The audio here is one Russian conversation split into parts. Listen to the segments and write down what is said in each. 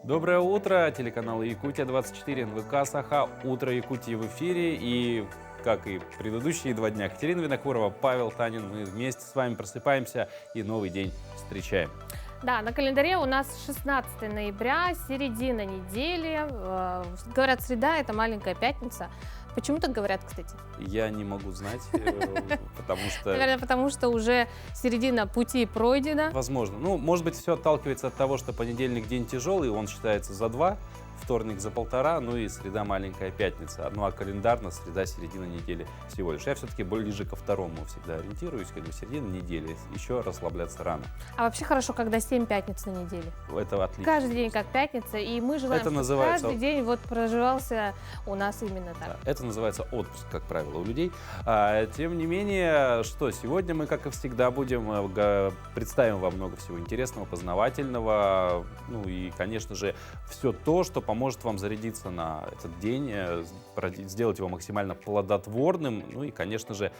Доброе утро, телеканал Якутия-24, НВК Саха, Утро Якутии в эфире. И, как и предыдущие 2 дня, Катерина Винокурова, Павел Танин, мы вместе с вами просыпаемся и новый день встречаем. Да, на календаре у нас 16 ноября, середина недели. Говорят, среда – это маленькая пятница. Почему так говорят, кстати? Я не могу знать, потому что... Наверное, потому что уже середина пути пройдена. Возможно. Ну, может быть, все отталкивается от того, что понедельник день тяжелый, он считается за 2, вторник за 1,5, ну и среда маленькая пятница. Ну а календарно среда середина недели всего лишь. Я все-таки ближе ко второму всегда ориентируюсь, как бы середина недели. Еще расслабляться рано. А вообще хорошо, когда 7 пятниц на неделе. Это отлично. Каждый день как пятница, и мы желаем, Это чтобы называется... каждый день вот проживался у нас именно так. Да, это называется отпуск, как правило, у людей. Тем не менее, что сегодня мы, как и всегда, представим вам много всего интересного, познавательного, ну и, конечно же, все то, что поможет вам зарядиться на этот день, сделать его максимально плодотворным, ну и, конечно же,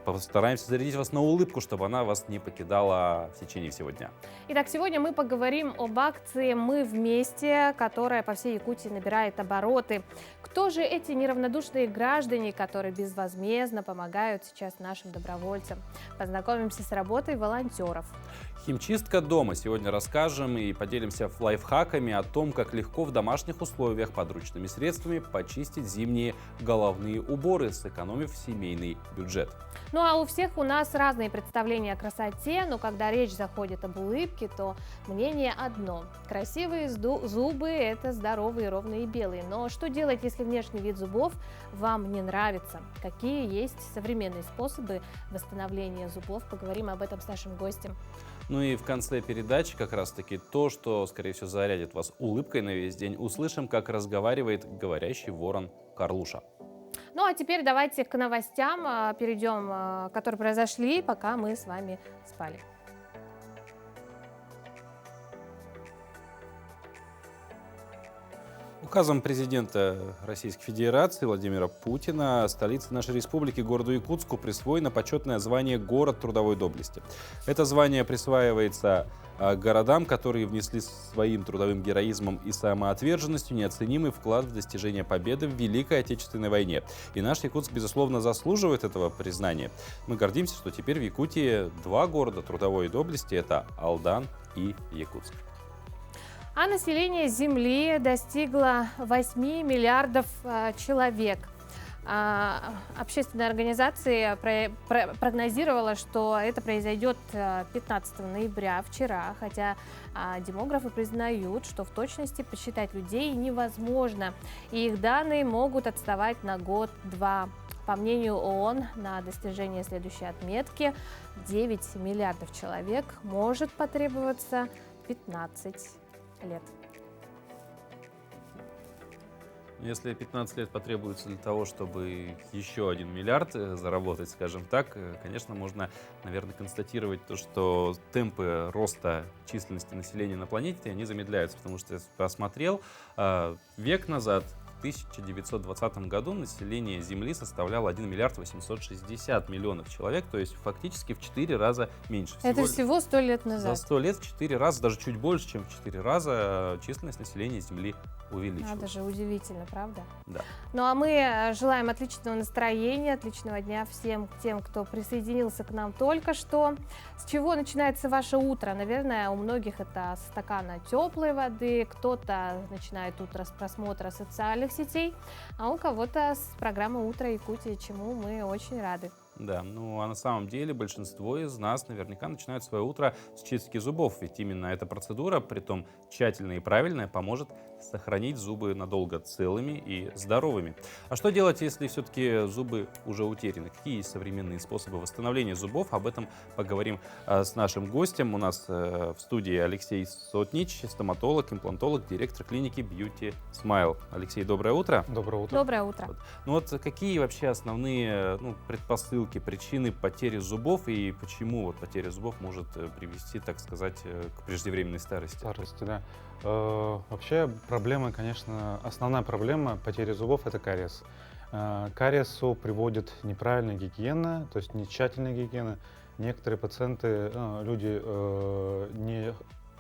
постараемся зарядить вас на улыбку, чтобы она вас не покидала в течение всего дня. Итак, сегодня мы поговорим об акции «Мы вместе», которая по всей Якутии набирает обороты. Кто же эти неравнодушные граждане, которые безвозмездно помогают сейчас нашим добровольцам? Познакомимся с работой волонтеров. Химчистка дома. Сегодня расскажем и поделимся лайфхаками о том, как легко в домашних условиях подручными средствами почистить зимние головные уборы, сэкономив семейный бюджет. Ну а у всех у нас разные представления о красоте, но когда речь заходит об улыбке, то мнение одно. Красивые зубы – это здоровые, ровные и белые. Но что делать, если внешний вид зубов вам не нравится? Какие есть современные способы восстановления зубов? Поговорим об этом с нашим гостем. Ну и в конце передачи как раз-таки то, что, скорее всего, зарядит вас улыбкой на весь день. Услышим, как разговаривает говорящий ворон Карлуша. Ну а теперь давайте к новостям перейдем, которые произошли, пока мы с вами спали. Указом президента Российской Федерации Владимира Путина столице нашей республики, городу Якутску, присвоено почетное звание «Город трудовой доблести». Это звание присваивается городам, которые внесли своим трудовым героизмом и самоотверженностью неоценимый вклад в достижение победы в Великой Отечественной войне. И наш Якутск, безусловно, заслуживает этого признания. Мы гордимся, что теперь в Якутии 2 города трудовой доблести – это Алдан и Якутск. А население Земли достигло 8 миллиардов человек. Общественная организация прогнозировала, что это произойдет 15 ноября, вчера, хотя демографы признают, что в точности посчитать людей невозможно, и их данные могут отставать на год-два. По мнению ООН, на достижение следующей отметки 9 миллиардов человек может потребоваться 15 лет. Если 15 лет потребуется для того, чтобы еще 1 миллиард заработать, скажем так, конечно, можно, наверное, констатировать то, что темпы роста численности населения на планете, они замедляются, потому что я посмотрел, век назад, в 1920 году население Земли составляло 1 миллиард 860 миллионов человек, то есть фактически в 4 раза меньше. Это всего 100 лет назад. За 100 лет в 4 раза, даже чуть больше, чем в 4 раза численность населения Земли увеличилась. Надо же, удивительно, правда? Да. Ну а мы желаем отличного настроения, отличного дня всем тем, кто присоединился к нам только что. С чего начинается ваше утро? Наверное, у многих это с стакана теплой воды, кто-то начинает утро с просмотра социальных сетей, а у кого-то с программы «Утро Якутии», чему мы очень рады. Да, ну а на самом деле большинство из нас наверняка начинают свое утро с чистки зубов, ведь именно эта процедура, притом тщательная и правильная, поможет сохранить зубы надолго целыми и здоровыми. А что делать, если все-таки зубы уже утеряны? Какие есть современные способы восстановления зубов? Об этом поговорим с нашим гостем. У нас в студии Алексей Сотнич, стоматолог, имплантолог, директор клиники Beauty Smile. Алексей, доброе утро. Доброе утро. Доброе утро. Ну вот какие вообще основные предпосылки, причины потери зубов и почему вот потеря зубов может привести, так сказать, к преждевременной старости? Старости, да. Вообще проблема, конечно, основная проблема потери зубов – это кариес. К кариесу приводит неправильная гигиена, то есть не тщательная гигиена. Некоторые пациенты, люди не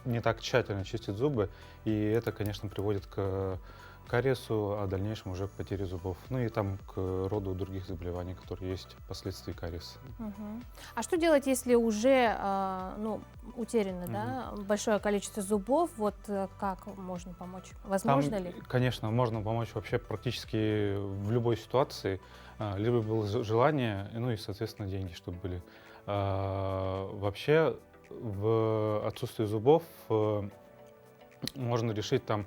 не так тщательно чистит зубы, и это, конечно, приводит к кариесу, а в дальнейшем уже к потере зубов. Ну и там к роду других заболеваний, которые есть впоследствии кариеса. Мгм. А что делать, если уже ну, утеряно, да, большое количество зубов? Вот как можно помочь? Возможно Там, ли? конечно, можно помочь вообще практически в любой ситуации, либо было желание, ну и, соответственно, деньги, чтобы были. Вообще, в отсутствии зубов можно решить там,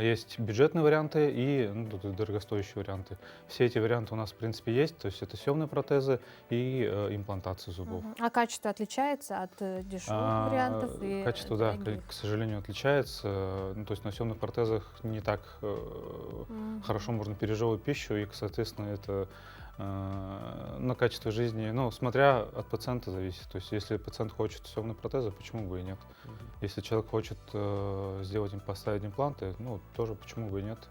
есть бюджетные варианты и ну, тут и дорогостоящие варианты. Все эти варианты у нас, в принципе, есть, то есть это съемные протезы и имплантация зубов. Мгм. А качество отличается от дешевых вариантов и Качество, да, дорогих? к сожалению, отличается. Ну, то есть на съемных протезах не так хорошо Мгм. можно пережевывать пищу, и, соответственно, это на качество жизни, ну, смотря от пациента зависит. То есть если пациент хочет съемные протезы, почему бы и нет? Если человек хочет поставить импланты, ну, тоже почему бы и нет?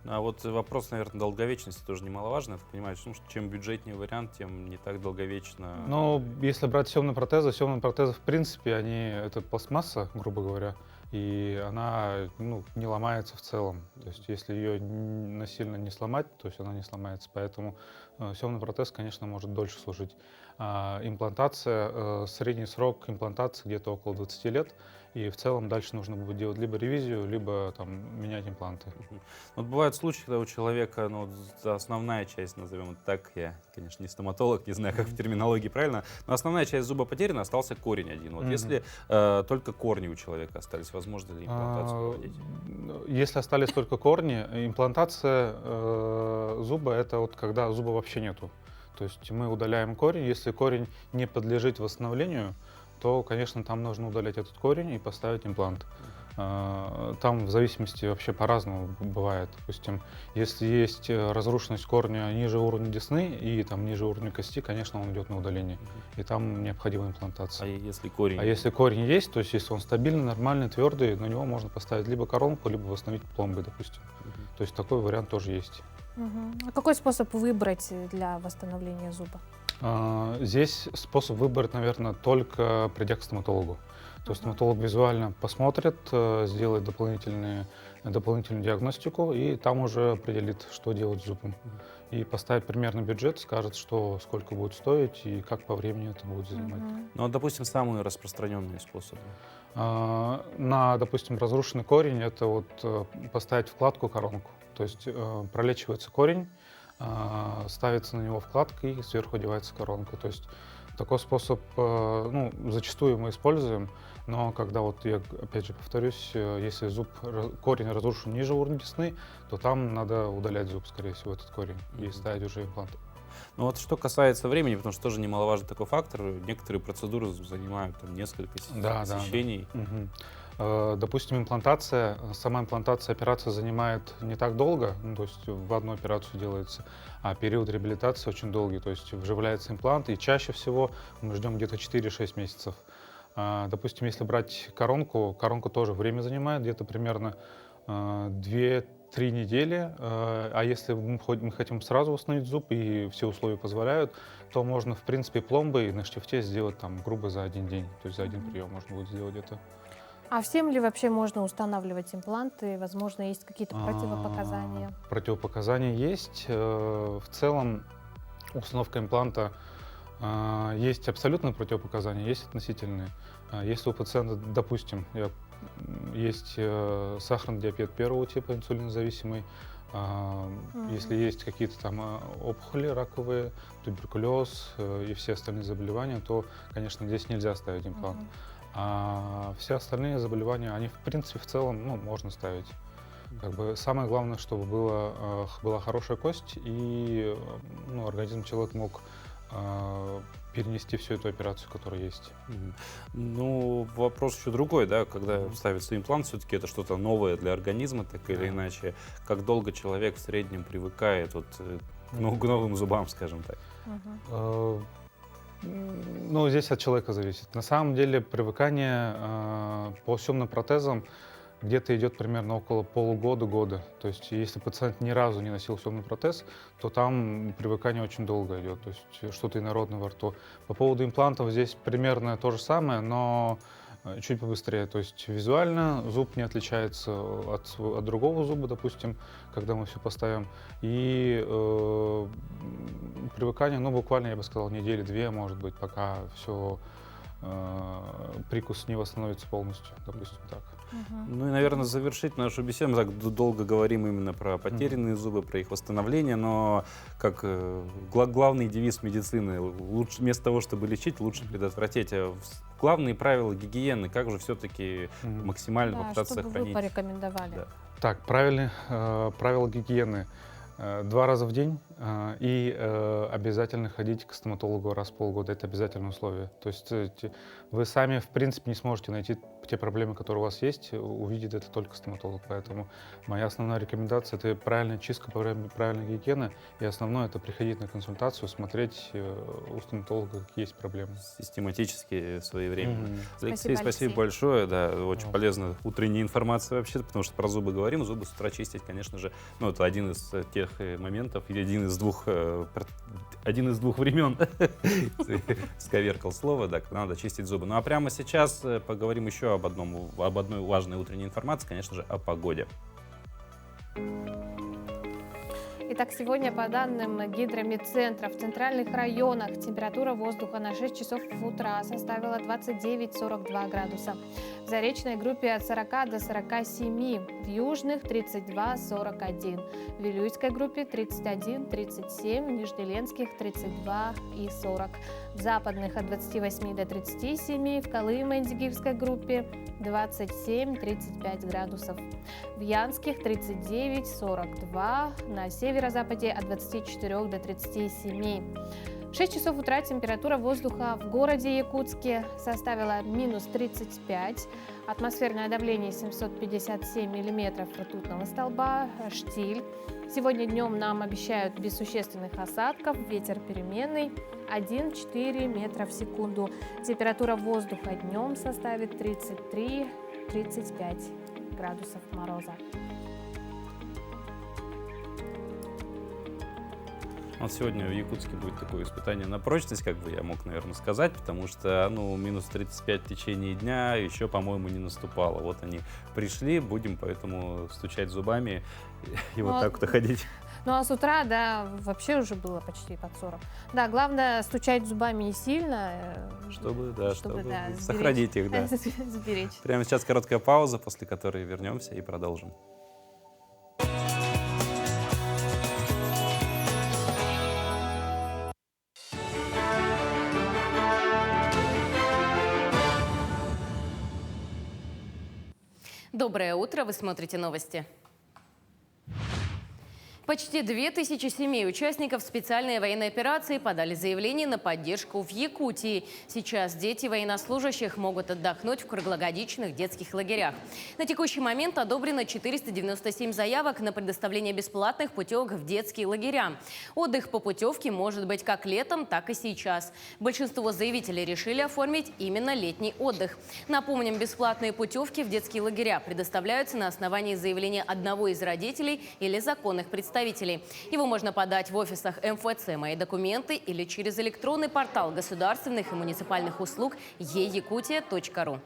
А вот вопрос, наверное, долговечности тоже немаловажный. Я так понимаю, что чем бюджетнее вариант, тем не так долговечно. Ну, если брать съемные протезы, в принципе, это пластмасса, грубо говоря, и она ну, не ломается в целом. То есть, если ее насильно не сломать, то есть она не сломается. Поэтому съемный протез, конечно, может дольше служить. Средний срок имплантации где-то около 20 лет. И в целом дальше нужно будет делать либо ревизию, либо там, менять импланты. Вот бывают случаи, когда у человека, ну, вот основная часть, назовем это так, я, конечно, не стоматолог, не знаю, как в терминологии правильно, но основная часть зуба потеряна, остался корень один. Вот если только корни у человека остались, возможно ли имплантацию проводить? Если остались только корни, имплантация зуба — это вот когда зуба вообще нету. То есть мы удаляем корень. Если корень не подлежит восстановлению, то, конечно, там нужно удалять этот корень и поставить имплант. Там в зависимости вообще по-разному бывает. Допустим, если есть разрушенность корня ниже уровня десны и там ниже уровня кости, конечно, он идет на удаление. И там необходима А имплантация. если корень? А если корень есть, то есть если он стабильный, нормальный, твердый, на него можно поставить либо коронку, либо восстановить пломбы, допустим. То есть такой вариант тоже есть. Мгм. А какой способ выбрать для восстановления зуба? Здесь способ выбрать, наверное, только придя к стоматологу. То есть стоматолог визуально посмотрит, сделает дополнительную диагностику и там уже определит, что делать с зубом. И поставит примерный бюджет, скажет, сколько будет стоить и как по времени это будет занимать. Мгм. Ну, вот, допустим, самые распространенные способы. Допустим, разрушенный корень — это вот поставить вкладку, коронку. То есть пролечивается корень, ставится на него вкладка и сверху одевается коронка. То есть такой способ, ну, зачастую мы используем, но когда вот я опять же повторюсь, если корень разрушен ниже уровня десны, то там надо удалять зуб, скорее всего, этот корень и ставить уже имплант. Ну вот что касается времени, потому что тоже немаловажный такой фактор, некоторые процедуры занимают там несколько посещений. Мгм. Допустим, сама имплантация, операция занимает не так долго, ну, то есть в одну операцию делается, а период реабилитации очень долгий, то есть вживляется имплант, и чаще всего мы ждем где-то 4-6 месяцев. Допустим, если брать коронку тоже время занимает, где-то примерно 2-3 недели, а если мы хотим сразу восстановить зуб и все условия позволяют, то можно, в принципе, пломбы на штифте сделать там грубо за один день, то есть за один прием можно будет сделать это. А всем ли вообще можно устанавливать импланты? Возможно, есть какие-то противопоказания? Противопоказания есть. В целом установка импланта есть абсолютные противопоказания, есть относительные. Если у пациента, допустим, есть сахарный диабет первого типа, инсулинозависимый, если есть какие-то там опухоли раковые, туберкулез и все остальные заболевания, то, конечно, здесь нельзя ставить имплант. А все остальные заболевания, они, в принципе, в целом, ну, можно ставить. Как бы самое главное, чтобы была хорошая кость, и ну, организм человека мог перенести всю эту операцию, которая есть. Ну, вопрос еще другой, да, когда ставится имплант, все-таки это что-то новое для организма, так или иначе. Как долго человек в среднем привыкает вот, к новым зубам, скажем так? Ну, здесь от человека зависит. На самом деле привыкание по съемным протезам где-то идет примерно около полугода-года. То есть если пациент ни разу не носил съемный протез, то там привыкание очень долго идет, то есть что-то инородное во рту. По поводу имплантов здесь примерно то же самое, но чуть побыстрее. То есть визуально зуб не отличается от другого зуба, допустим, когда мы все поставим. И привыкание, ну, буквально, я бы сказал, недели-две, может быть, пока все прикус не восстановится полностью, допустим, так. Ну и, наверное, завершить нашу беседу. Мы так долго говорим именно про потерянные зубы, про их восстановление, но как главный девиз медицины, лучше, вместо того, чтобы лечить, лучше предотвратить. Главные правила гигиены, как же все-таки максимально Да, попытаться что бы вы сохранить. порекомендовали? Да. Так, правила гигиены. 2 раза в день и обязательно ходить к стоматологу раз в полгода. Это обязательное условие. То есть вы сами, в принципе, не сможете найти те проблемы, которые у вас есть, увидит это только стоматолог. Поэтому моя основная рекомендация — это правильная чистка, правильная гигиена. И основное — это приходить на консультацию, смотреть у стоматолога, какие есть проблемы. Систематически, своевременно. Спасибо, Спасибо Алексей. большое. Да, очень полезна утренняя информация вообще, потому что про зубы говорим. Зубы с утра чистить, конечно же, ну, это один из тех моментов, или один из двух времен, сковеркал слово, да, когда надо чистить зубы. Ну а прямо сейчас поговорим еще об одной важной утренней информации, конечно же, о погоде. Итак, сегодня по данным Гидромедцентра в центральных районах температура воздуха на 6 часов утра составила 29-42 градуса. В Заречной группе от 40 до 47, в южных 32-41, в Вилюйской группе 31-37, в Нижнеленских 32 и 40, в западных от 28 до 37, в Колымо-Индигирской группе 27-35 градусов, в Янских 39-42, на северо-западе от 24 до 37. В 6 часов утра температура воздуха в городе Якутске составила минус 35, атмосферное давление 757 миллиметров ртутного столба, штиль. Сегодня днем нам обещают без существенных осадков, ветер переменный 1,4 метра в секунду. Температура воздуха днем составит 33-35 градусов мороза. Вот сегодня в Якутске будет такое испытание на прочность, как бы я мог, наверное, сказать, потому что, ну, минус 35 в течение дня еще, по-моему, не наступало. Вот они пришли, будем поэтому стучать зубами и вот так вот ходить. Ну а с утра, да, вообще уже было почти под 40. Да, главное стучать зубами не сильно, Чтобы да, сохранить их, да. сберечь. Прямо сейчас короткая пауза, после которой вернемся и продолжим. Доброе утро, вы смотрите новости. Почти 2000 семей участников специальной военной операции подали заявление на поддержку в Якутии. Сейчас дети военнослужащих могут отдохнуть в круглогодичных детских лагерях. На текущий момент одобрено 497 заявок на предоставление бесплатных путевок в детские лагеря. Отдых по путевке может быть как летом, так и сейчас. Большинство заявителей решили оформить именно летний отдых. Напомним, бесплатные путевки в детские лагеря предоставляются на основании заявления одного из родителей или законных представителей. Его можно подать в офисах МФЦ «Мои документы» или через электронный портал государственных и муниципальных услуг e-yakutia.ru.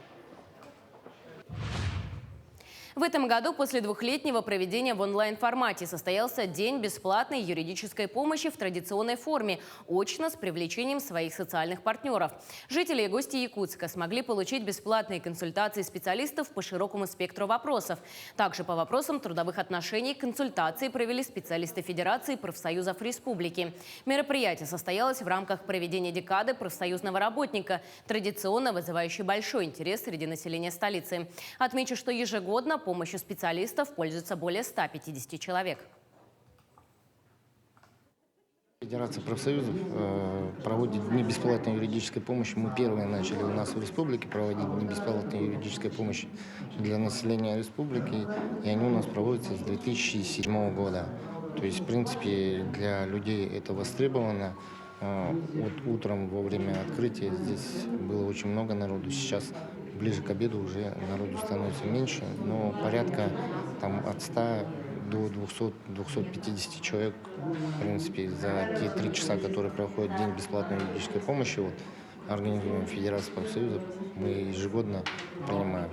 В этом году после двухлетнего проведения в онлайн-формате состоялся День бесплатной юридической помощи в традиционной форме, очно с привлечением своих социальных партнеров. Жители и гости Якутска смогли получить бесплатные консультации специалистов по широкому спектру вопросов. Также по вопросам трудовых отношений консультации провели специалисты Федерации профсоюзов республики. Мероприятие состоялось в рамках проведения декады профсоюзного работника, традиционно вызывающей большой интерес среди населения столицы. Отмечу, что ежегодно помощью специалистов пользуются более 150 человек. Федерация профсоюзов проводит дни бесплатной юридической помощи. Мы первые начали у нас в республике проводить дни бесплатной юридической помощи для населения республики, и они у нас проводятся с 2007 года. То есть, в принципе, для людей это востребовано. Вот утром во время открытия здесь было очень много народу. Сейчас ближе к обеду уже народу становится меньше, но порядка от 100 до 200-250 человек, в принципе, за те 3 часа, которые проходит день бесплатной юридической помощи, вот, организуем Федерацию профсоюзов. Мы ежегодно принимаем.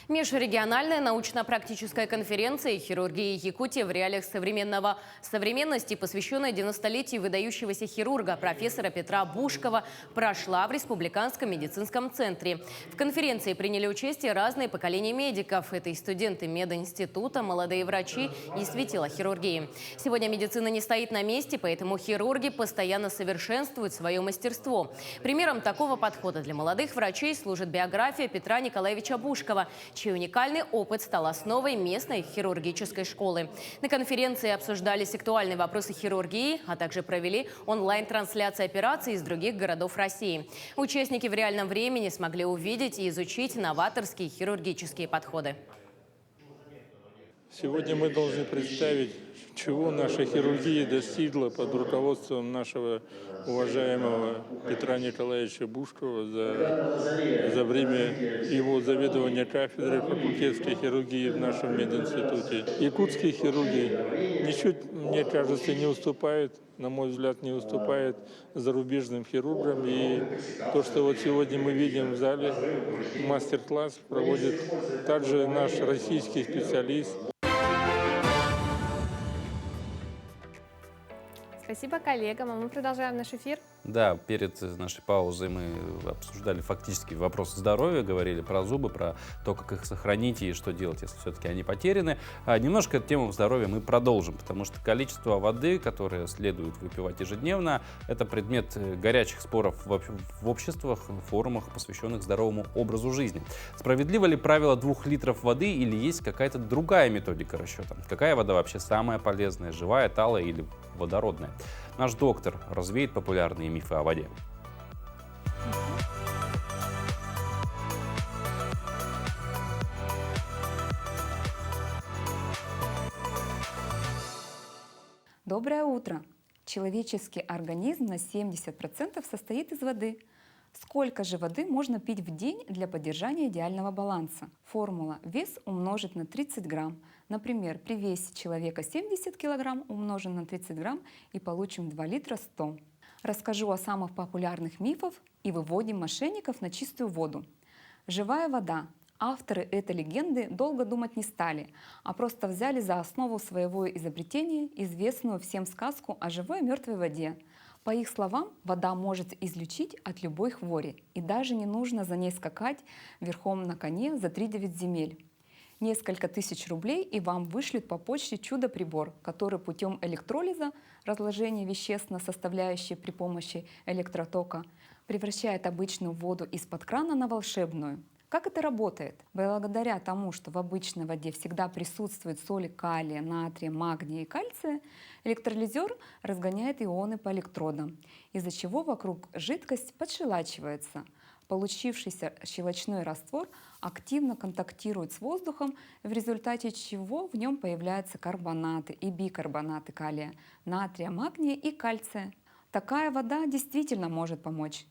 Межрегиональная научно-практическая конференция «Хирургия Якутии в реалиях современности», посвященная 90-летию выдающегося хирурга профессора Петра Бушкова, прошла в Республиканском медицинском центре. В конференции приняли участие разные поколения медиков. Это и студенты мединститута, молодые врачи и светила хирургии. Сегодня медицина не стоит на месте, поэтому хирурги постоянно совершенствуют свое мастерство. Примером такого подхода для молодых врачей служит биография Петра Николаевича Бушкова, чей уникальный опыт стал основой местной хирургической школы. На конференции обсуждались актуальные вопросы хирургии, а также провели онлайн-трансляции операций из других городов России. Участники в реальном времени смогли увидеть и изучить новаторские хирургические подходы. Сегодня мы должны представить, чего наша хирургия достигла под руководством нашего уважаемого Петра Николаевича Бушкова за время его заведования кафедрой факультетской хирургии в нашем мединституте. Якутские хирурги ничуть, мне кажется, не уступают, на мой взгляд, не уступает зарубежным хирургам. И то, что вот сегодня мы видим в зале, мастер-класс проводит также наш российский специалист. Спасибо коллегам, а мы продолжаем наш эфир. Да, перед нашей паузой мы обсуждали фактически вопросы здоровья, говорили про зубы, про то, как их сохранить и что делать, если все-таки они потеряны. Немножко эту тему здоровья мы продолжим, потому что количество воды, которое следует выпивать ежедневно, это предмет горячих споров в обществах, форумах, посвященных здоровому образу жизни. Справедливо ли правило 2 литров воды или есть какая-то другая методика расчета? Какая вода вообще самая полезная, живая, талая или водородная? Наш доктор развеет популярные мифы о воде. Доброе утро! Человеческий организм на 70% состоит из воды. Сколько же воды можно пить в день для поддержания идеального баланса? Формула: вес умножить на 30 грамм. Например, при весе человека 70 килограмм умножим на 30 грамм и получим 2 литра 100. Расскажу о самых популярных мифах и выводим мошенников на чистую воду. Живая вода. Авторы этой легенды долго думать не стали, а просто взяли за основу своего изобретения известную всем сказку о живой и мертвой воде. По их словам, вода может излечить от любой хвори, и даже не нужно за ней скакать верхом на коне за 3-9 земель. Несколько тысяч рублей, и вам вышлют по почте чудо-прибор, который путем электролиза, разложения веществ на составляющие при помощи электротока, превращает обычную воду из-под крана на волшебную. Как это работает? Благодаря тому, что в обычной воде всегда присутствуют соли калия, натрия, магния и кальция, электролизер разгоняет ионы по электродам, из-за чего вокруг жидкость подшелачивается. Получившийся щелочной раствор активно контактирует с воздухом, в результате чего в нем появляются карбонаты и бикарбонаты калия, натрия, магния и кальция. Такая вода действительно может помочь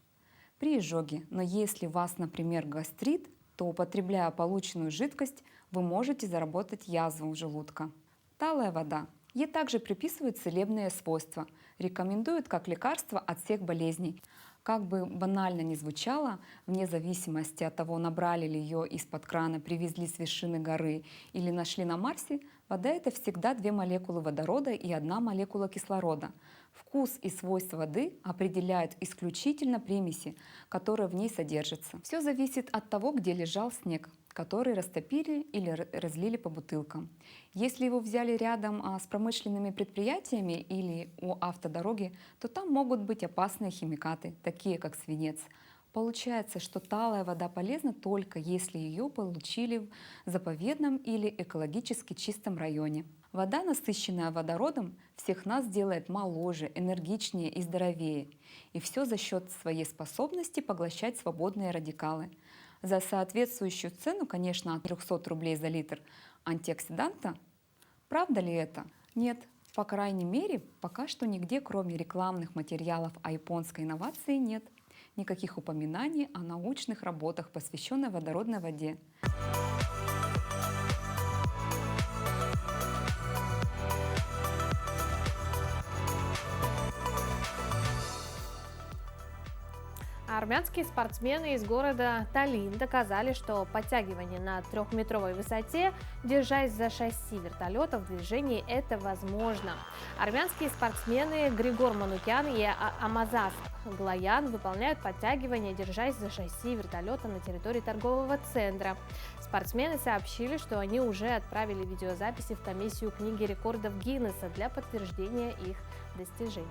при изжоге, но если у вас, например, гастрит, то, употребляя полученную жидкость, вы можете заработать язву желудка. Талая вода. Ей также приписывают целебные свойства, рекомендуют как лекарство от всех болезней. Как бы банально ни звучало, вне зависимости от того, набрали ли ее из-под крана, привезли с вершины горы или нашли на Марсе, вода — это всегда 2 молекулы водорода и 1 молекула кислорода. Вкус и свойства воды определяют исключительно примеси, которые в ней содержатся. Все зависит от того, где лежал снег, который растопили или разлили по бутылкам. Если его взяли рядом с промышленными предприятиями или у автодороги, то там могут быть опасные химикаты, такие как свинец. Получается, что талая вода полезна только если ее получили в заповедном или экологически чистом районе. Вода, насыщенная водородом, всех нас делает моложе, энергичнее и здоровее. И все за счет своей способности поглощать свободные радикалы. За соответствующую цену, конечно, от 300 рублей за литр антиоксиданта. Правда ли это? Нет. По крайней мере, пока что нигде, кроме рекламных материалов о японской инновации, нет никаких упоминаний о научных работах, посвященных водородной воде. Армянские спортсмены из города Таллин доказали, что подтягивание на 3-метровой высоте, держась за шасси вертолета в движении, это возможно. Армянские спортсмены Григор Манукян и Амазас Глаян выполняют подтягивания, держась за шасси вертолета на территории торгового центра. Спортсмены сообщили, что они уже отправили видеозаписи в комиссию книги рекордов Гиннесса для подтверждения их достижений.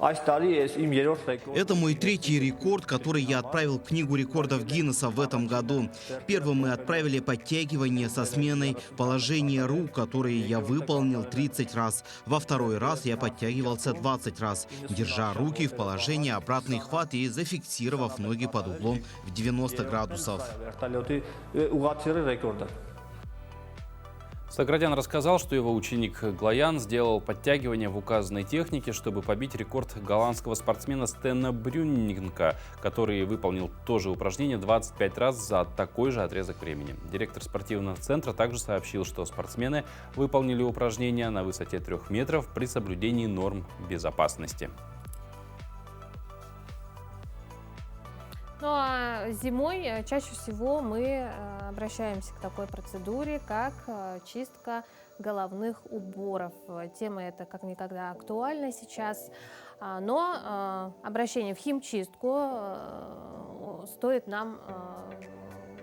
Это мой третий рекорд, который я отправил в книгу рекордов Гиннесса в этом году. Первым мы отправили подтягивание со сменой положения рук, которые я выполнил 30 раз. Во второй раз я подтягивался 20 раз, держа руки в положении обратный хват и зафиксировав ноги под углом в 90 градусов. Саградян рассказал, что его ученик Глаян сделал подтягивание в указанной технике, чтобы побить рекорд голландского спортсмена Стена Брюнинга, который выполнил то же упражнение 25 раз за такой же отрезок времени. Директор спортивного центра также сообщил, что спортсмены выполнили упражнения на высоте 3 метров при соблюдении норм безопасности. Ну а зимой чаще всего мы обращаемся к такой процедуре, как чистка головных уборов. Тема эта как никогда актуальна сейчас, но обращение в химчистку стоит нам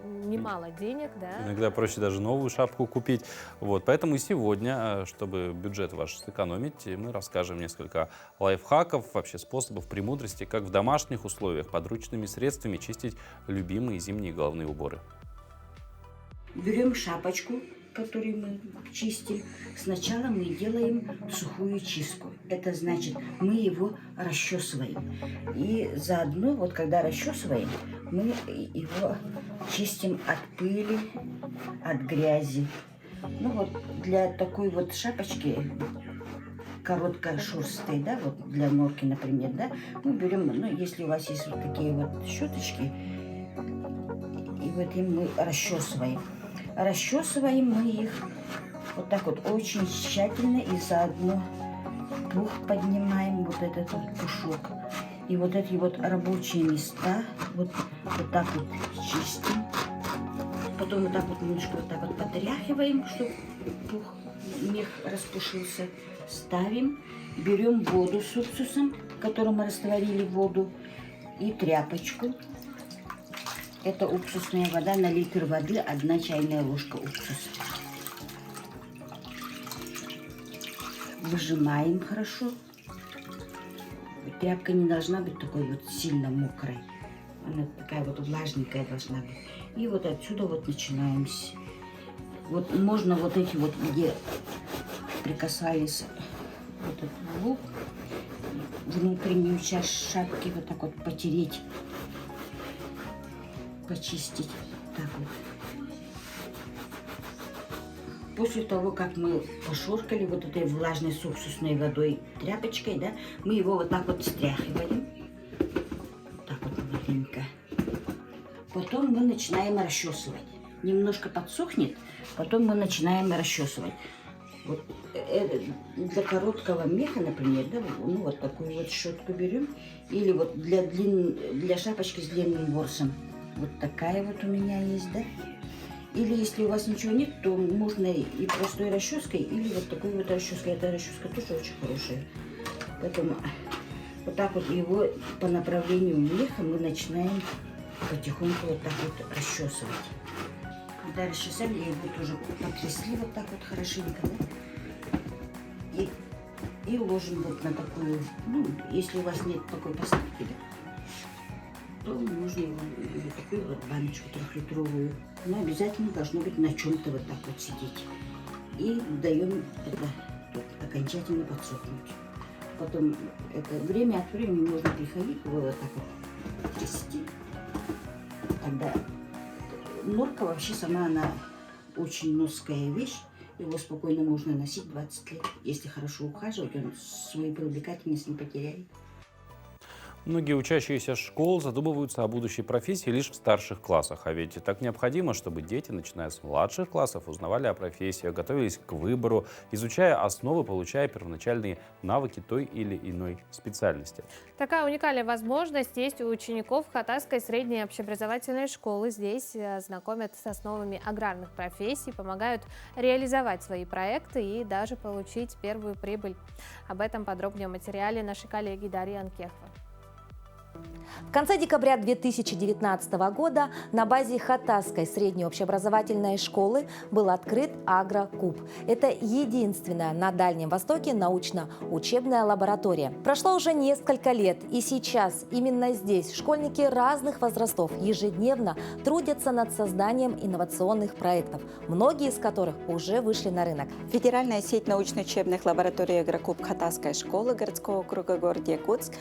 немало денег, да? Иногда проще даже новую шапку купить. Вот. Поэтому и сегодня, чтобы бюджет ваш сэкономить, мы расскажем несколько лайфхаков, вообще способов, премудростей, как в домашних условиях подручными средствами чистить любимые зимние головные уборы. Берем шапочку, которую мы чистим. Сначала мы делаем сухую чистку. Это значит, мы его расчесываем. И заодно, вот когда расчесываем, мы его чистим от пыли, от грязи. Ну вот для такой вот шапочки, короткошерстой, да, вот для норки, например, да, мы берем, ну, если у вас есть вот такие вот щеточки, и вот им мы расчесываем. Расчесываем мы их вот так вот очень тщательно и заодно пух поднимаем, вот этот вот пушок. И вот эти вот рабочие места вот так вот чистим. Потом вот так вот немножко вот так вот потряхиваем, чтобы пух, мех распушился. Ставим, берем воду с уксусом, в котором мы растворили воду, и тряпочку. Это уксусная вода, на литр воды 1 чайная ложка уксуса. Выжимаем хорошо. Тряпка не должна быть такой вот сильно мокрой. Она такая вот влажненькая должна быть. И вот отсюда вот начинаем. Вот можно вот эти вот, где прикасались вот этот лук, внутреннюю часть шапки вот так вот потереть. Почистить. Так вот. После того, как мы пошоркали вот этой влажной с уксусной водой тряпочкой, да, мы его вот так вот стряхиваем. Так вот маленько. Потом мы начинаем расчесывать. Немножко подсохнет, потом мы начинаем расчесывать. Вот, для короткого меха, например, да, ну вот такую вот щетку берем. Или вот для шапочки с длинным ворсом. Вот такая вот у меня есть, да? Или если у вас ничего нет, то можно и простой расческой, или вот такой вот расческой. Эта расческа тоже очень хорошая. Поэтому вот так вот его по направлению меха мы начинаем потихоньку вот так вот расчесывать. Когда расчесали, его тоже потрясли вот так вот хорошенько, да? И ложим вот на такую, ну, если у вас нет такой поставки, да, то можно его на такую вот баночку 3-литровую. Но обязательно должно быть на чем-то вот так вот сидеть. И даем это тут окончательно подсохнуть. Потом это время от времени можно приходить, его вот так вот трясти. Тогда норка вообще сама, она очень ноская вещь. Его спокойно можно носить 20 лет. Если хорошо ухаживать, он свою привлекательность не потеряет. Многие учащиеся школ задумываются о будущей профессии лишь в старших классах. А ведь так необходимо, чтобы дети, начиная с младших классов, узнавали о профессиях, готовились к выбору, изучая основы, получая первоначальные навыки той или иной специальности. Такая уникальная возможность есть у учеников Хатасской средней общеобразовательной школы. Здесь знакомят с основами аграрных профессий, помогают реализовать свои проекты и даже получить первую прибыль. Об этом подробнее в материале нашей коллеги Дарьи Анкехова. В конце декабря 2019 года на базе Хатасской средней общеобразовательной школы был открыт Агрокуб. Это единственная на Дальнем Востоке научно-учебная лаборатория. Прошло уже несколько лет, и сейчас именно здесь школьники разных возрастов ежедневно трудятся над созданием инновационных проектов, многие из которых уже вышли на рынок. Федеральная сеть научно-учебных лабораторий Агрокуб Хатасской школы городского округа города Якутск.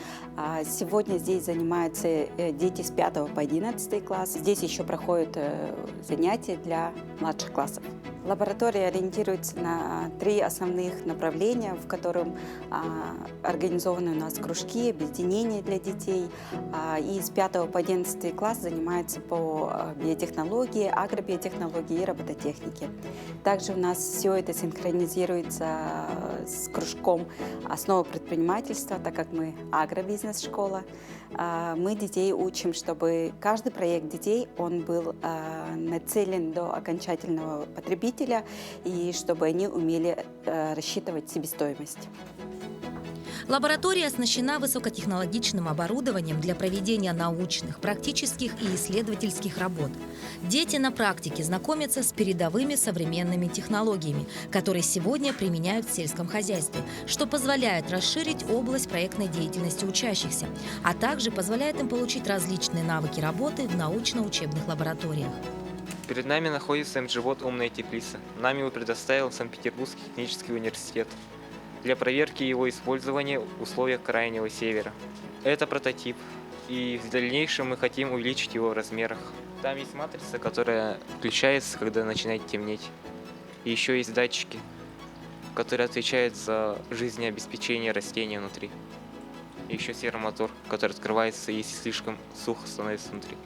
Сегодня здесь занимаются дети с 5 по 11 класс. Здесь еще проходят занятия для младших классов. Лаборатория ориентируется на 3 основных направления, в котором организованы у нас кружки, объединения для детей. И с 5 по 11 класс занимается по биотехнологии, агробиотехнологии и робототехнике. Также у нас все это синхронизируется с кружком «Основы предпринимательства», так как мы агробизнес-школа. Мы детей учим, чтобы каждый проект детей он был нацелен до окончательного потребителя и чтобы они умели рассчитывать себестоимость. Лаборатория оснащена высокотехнологичным оборудованием для проведения научных, практических и исследовательских работ. Дети на практике знакомятся с передовыми современными технологиями, которые сегодня применяют в сельском хозяйстве, что позволяет расширить область проектной деятельности учащихся, а также позволяет им получить различные навыки работы в научно-учебных лабораториях. Перед нами находится МГВОД «Умная теплица». Нам его предоставил Санкт-Петербургский технический университет для проверки его использования в условиях Крайнего Севера. Это прототип, и в дальнейшем мы хотим увеличить его в размерах. Там есть матрица, которая включается, когда начинает темнеть. И еще есть датчики, которые отвечают за жизнеобеспечение растения внутри. И еще серомотор, который открывается, если слишком сухо становится внутри.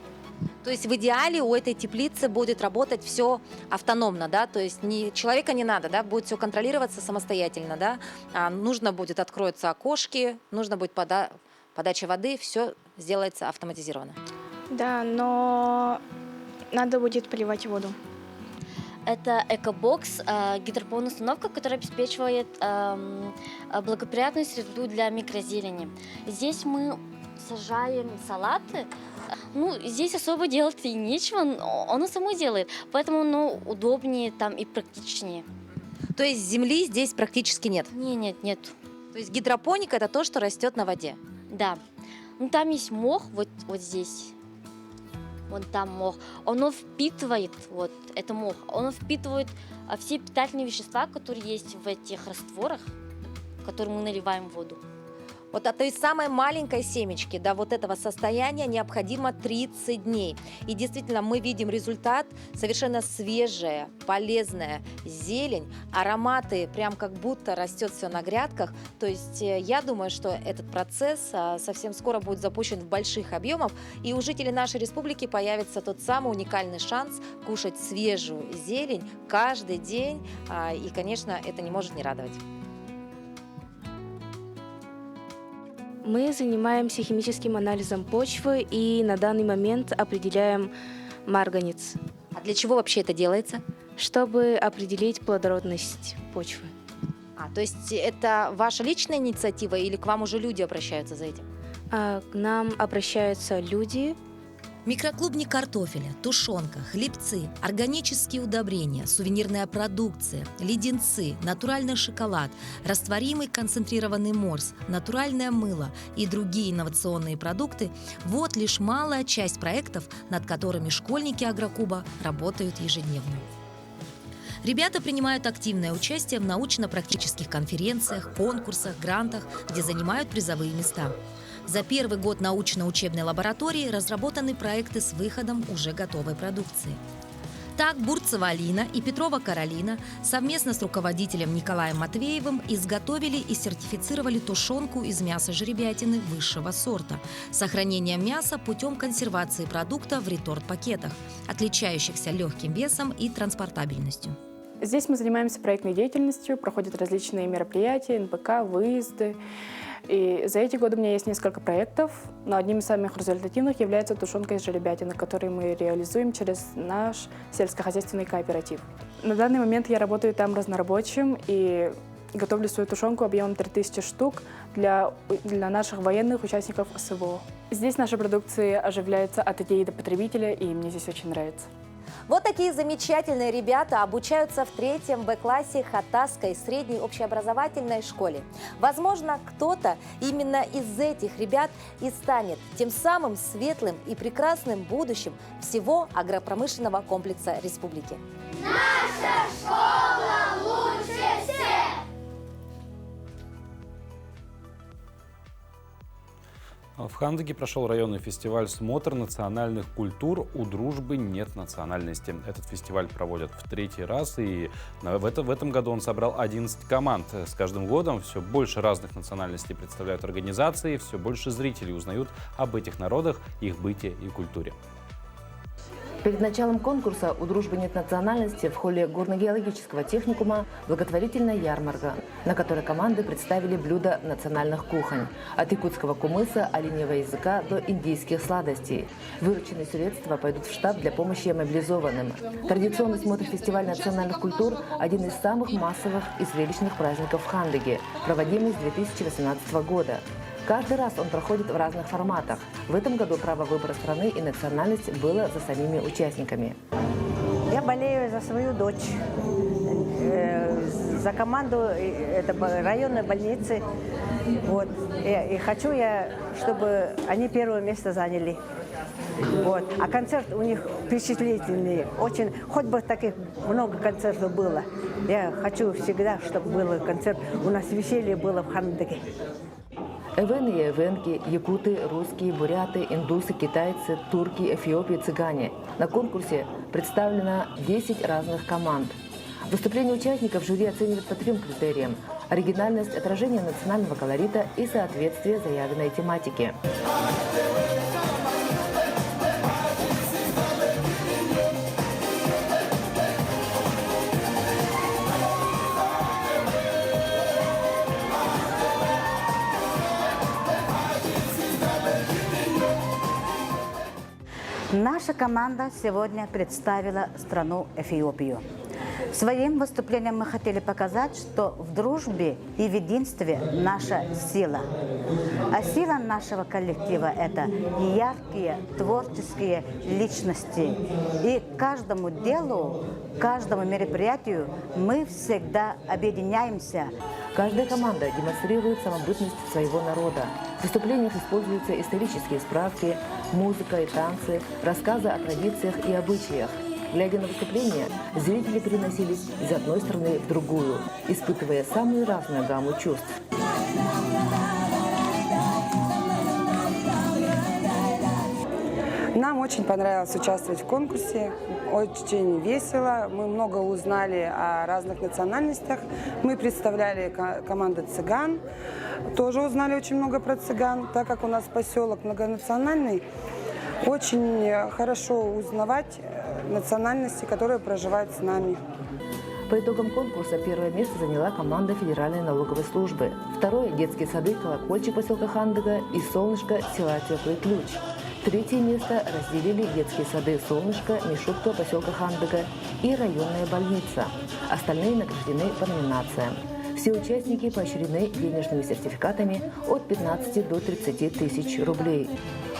То есть в идеале у этой теплицы будет работать все автономно, да, то есть человека не надо, да, будет все контролироваться самостоятельно, да, нужно будет откроются окошки, нужно будет подача воды, все сделается автоматизированно. Да, но надо будет поливать воду. Это экобокс, гидропонная установка, которая обеспечивает благоприятную среду для микрозелени. Здесь мы сажаем салаты. Ну, здесь особо делать и нечего, оно само делает, поэтому удобнее там и практичнее. То есть земли здесь практически нет? Нет. То есть гидропоника – это то, что растет на воде? Да. Ну, там есть мох, вот здесь. Вон там мох. Оно впитывает, вот это мох, оно впитывает все питательные вещества, которые есть в этих растворах, которые мы наливаем в воду. Вот от той самой маленькой семечки до вот этого состояния необходимо 30 дней. И действительно мы видим результат, совершенно свежая, полезная зелень, ароматы прям как будто растет все на грядках. То есть я думаю, что этот процесс совсем скоро будет запущен в больших объемах, и у жителей нашей республики появится тот самый уникальный шанс кушать свежую зелень каждый день. И, конечно, это не может не радовать. Мы занимаемся химическим анализом почвы и на данный момент определяем марганец. А для чего вообще это делается? Чтобы определить плодородность почвы. То есть это ваша личная инициатива или к вам уже люди обращаются за этим? К нам обращаются люди. Микроклубни картофеля, тушенка, хлебцы, органические удобрения, сувенирная продукция, леденцы, натуральный шоколад, растворимый концентрированный морс, натуральное мыло и другие инновационные продукты – вот лишь малая часть проектов, над которыми школьники Агрокуба работают ежедневно. Ребята принимают активное участие в научно-практических конференциях, конкурсах, грантах, где занимают призовые места. За первый год научно-учебной лаборатории разработаны проекты с выходом уже готовой продукции. Так Бурцева Алина и Петрова Каролина совместно с руководителем Николаем Матвеевым изготовили и сертифицировали тушенку из мяса жеребятины высшего сорта с сохранением мяса путем консервации продукта в реторт-пакетах, отличающихся легким весом и транспортабельностью. Здесь мы занимаемся проектной деятельностью, проходят различные мероприятия, НПК, выезды. И за эти годы у меня есть несколько проектов, но одним из самых результативных является тушенка из жеребятины, которую мы реализуем через наш сельскохозяйственный кооператив. На данный момент я работаю там разнорабочим и готовлю свою тушенку объемом 3000 штук для наших военных участников СВО. Здесь наша продукция оживляется от идеи до потребителя, и мне здесь очень нравится. Вот такие замечательные ребята обучаются в 3-м Б-классе Хатасской средней общеобразовательной школе. Возможно, кто-то именно из этих ребят и станет тем самым светлым и прекрасным будущим всего агропромышленного комплекса республики. Наша школа лучше всех! В Хандыге прошел районный фестиваль «Смотр национальных культур. У дружбы нет национальности». Этот фестиваль проводят в 3-й раз, и в этом году он собрал 11 команд. С каждым годом все больше разных национальностей представляют организации, все больше зрителей узнают об этих народах, их быте и культуре. Перед началом конкурса «У дружбы нет национальности» в холле горно-геологического техникума благотворительная ярмарка, на которой команды представили блюда национальных кухонь. От якутского кумыса, оленьего языка до индийских сладостей. Вырученные средства пойдут в штаб для помощи мобилизованным. Традиционный смотр фестиваля национальных культур – один из самых массовых и зрелищных праздников в Хандыге, проводимый с 2018 года. Каждый раз он проходит в разных форматах. В этом году право выбора страны и национальность было за самими участниками. Я болею за свою дочь, за команду районной больницы. Вот. И хочу я, чтобы они первое место заняли. Вот. А концерт у них впечатлительный. Очень, хоть бы таких много концертов было. Я хочу всегда, чтобы был концерт. У нас веселье было в Хандыге. Эвены и эвенки, якуты, русские, буряты, индусы, китайцы, турки, эфиопии, цыгане. На конкурсе представлено 10 разных команд. Выступления участников жюри оценивают по 3 критериям: оригинальность, отражение национального колорита и соответствие заявленной тематике. Наша команда сегодня представила страну Эфиопию. Своим выступлением мы хотели показать, что в дружбе и в единстве наша сила. А сила нашего коллектива – это яркие, творческие личности. И каждому делу, каждому мероприятию мы всегда объединяемся. Каждая команда демонстрирует самобытность своего народа. В выступлениях используются исторические справки, музыка и танцы, рассказы о традициях и обычаях. Глядя на выступления, зрители переносились из одной страны в другую, испытывая самую разную гамму чувств. Нам очень понравилось участвовать в конкурсе, очень весело. Мы много узнали о разных национальностях. Мы представляли команду цыган, тоже узнали очень много про цыган. Так как у нас поселок многонациональный, очень хорошо узнавать национальности, которые проживают с нами. По итогам конкурса первое место заняла команда Федеральной налоговой службы. Второе – детские сады «Колокольчик» поселка Хандыга и «Солнышко» села Теплый Ключ. Третье место разделили детские сады «Солнышко», «Мишутка» поселка Хандыга и районная больница. Остальные награждены по номинациям. Все участники поощрены денежными сертификатами от 15 до 30 тысяч рублей.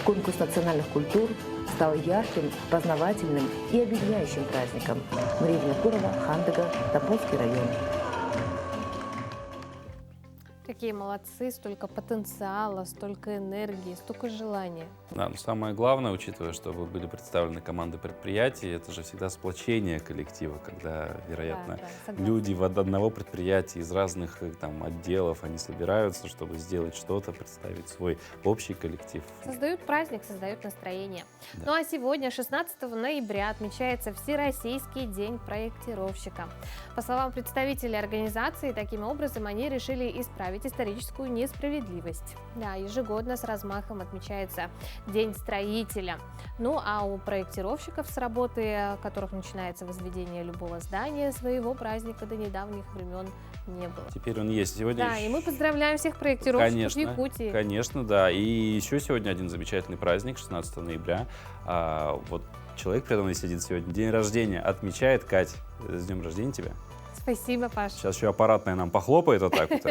Конкурс национальных культур стал ярким, познавательным и объединяющим праздником. Мария Винокурова, Хандыга, Топольский район. такие молодцы, столько потенциала, столько энергии, столько желания. Да, но самое главное, учитывая, что вы были представлены командой предприятий, это же всегда сплочение коллектива, когда, вероятно, согласна. люди от одного предприятия из разных там отделов, они собираются, чтобы сделать что-то, представить свой общий коллектив. Создают праздник, создают настроение. Да. Ну а сегодня, 16 ноября, отмечается Всероссийский день проектировщика. По словам представителей организации, таким образом они решили исправить историческую несправедливость. Да, ежегодно с размахом отмечается День строителя. Ну а у проектировщиков, с работы которых начинается возведение любого здания, своего праздника до недавних времен не было. Теперь он есть. Сегодня Да, и мы поздравляем всех проектировщиков Конечно, Якутии. конечно, да. И еще сегодня один замечательный праздник, 16 ноября. Вот человек передо мной сидит сегодня, день рождения, отмечает. Кать, с днем рождения тебя. Спасибо, Паша. Сейчас еще аппаратная нам похлопает вот так вот.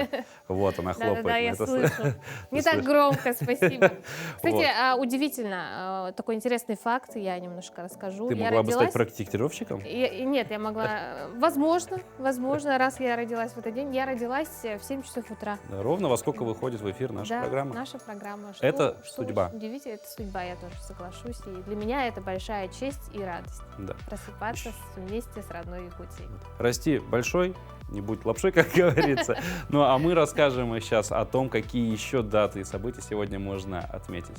Вот, она хлопает. Да, я Это слышу. Не так громко, спасибо. Кстати, удивительно, такой интересный факт, я немножко расскажу. Ты могла бы стать проектировщиком? Нет, я могла. Возможно, раз я родилась в этот день. Я родилась в 7 часов утра. Да, ровно во сколько выходит в эфир наша программа? Наша программа. Это судьба. Удивительно, это судьба, я тоже соглашусь. И для меня это большая честь и радость. Да. Просыпаться вместе с родной Якутией. Расти большой, не будь лапшой, как говорится. Ну а мы расскажем сейчас о том, какие еще даты и события сегодня можно отметить.